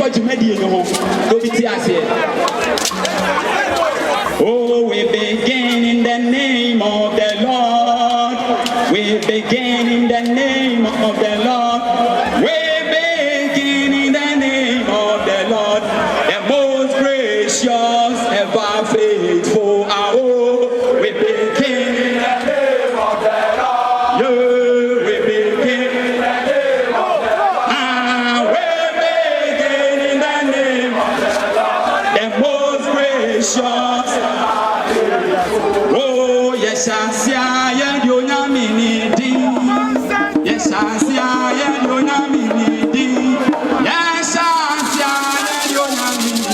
for Jumedi in home. Don't be tears here. Oh, we begin in the name of the Lord. We begin in the name of the Lord. We begin in the name of the Lord. The most gracious, ever faithful. Oh, we begin in the name of the Lord. Yeah, we begin in the name of the Lord. We begin in the name of the Lord. The most gracious. Oh, yes, I see I do not mean it. Yes, I see I do not mean it. Yes, I see I do not mean it.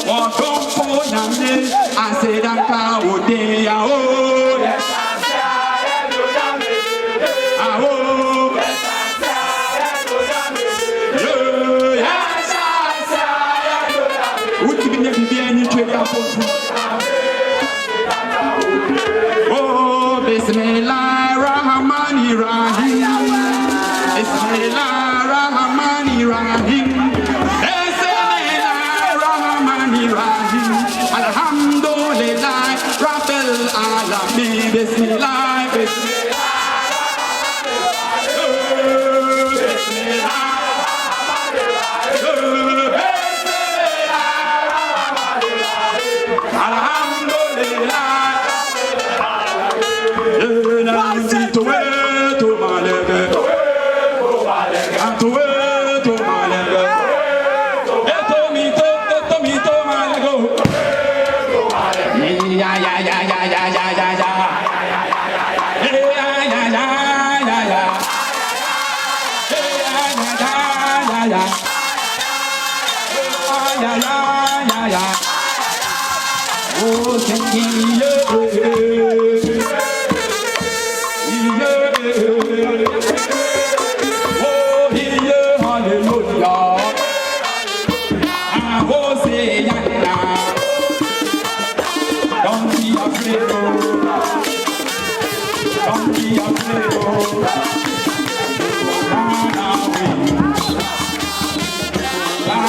Oh, don't phone me. I said that car would day. Oh, yes, I see I do not mean it. Oh, yes, I see I do not mean it. Yes, I see I do not mean it. Would you be never be any trade up? Bismillahirrahmanirrahim. Bismillahirrahmanirrahim. Bismillahirrahmanirrahim. Alhamdulillah Rabbil Alamin. Bismillah. Oh, thank you. Oh, hallelujah. I will say, don't be afraid. Don't be afraid. Run away. Run away.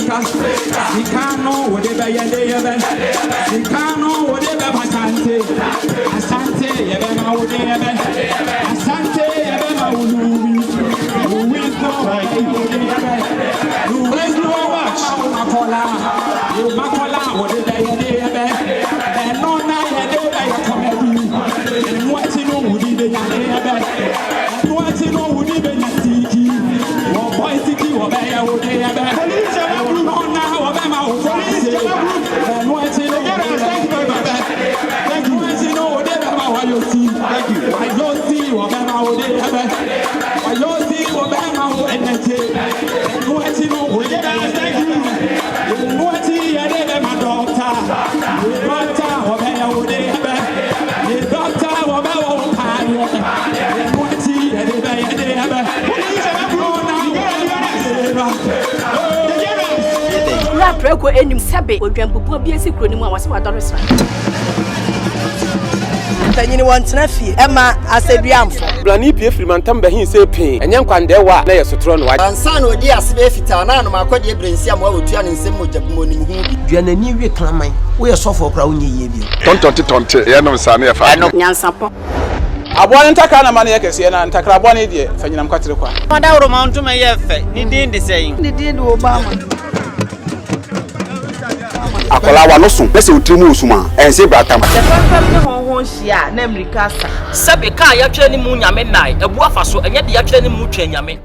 Africa. Sikano whatever yebe. Sikano whatever Asante. Asante yebe ma whatever. Asante yebe ma ulubi. Ulubi no. Let's do a watch. Makola whatever yebe. And no na yebe comedy. And what you know would be yebe. And what you know would be Tiki. Or boy Tiki or Baya would be yebe. No na Obama or police. And what you know why you see Obama would be yebe. Why you see Obama would be and what you know would be what you yebe my daughter. Daughter Obama would be yebe. Daughter Obama would be and what you yebe. Preko enim sebe odwampupu bi esi kroni mu a wase wadoresra tanyini wantena fie ema aseduamfo blani pie frimantam be hin se pin enye nkwandewa na yesotro no wa ansa na odi asebe fita na no makode ebrensi am wa otua ne nsem mojabumo nim hu duanani wie klaman wo yesofo okra wo nyeye bi tontonte ye no nsa na ye fa nyansapo abone ntakra na mane yekese na ntakra abone die fanyinam kwatere kwa oda woro mantum ye fe ni din de sei ni din de obama akola wa no so pese utrimu usuma ense bratam fam ne honhon hia na amerika sa sebe ka ya twa ni mu nyame nai ebu afa so enye de ya twa ni mu twa nyame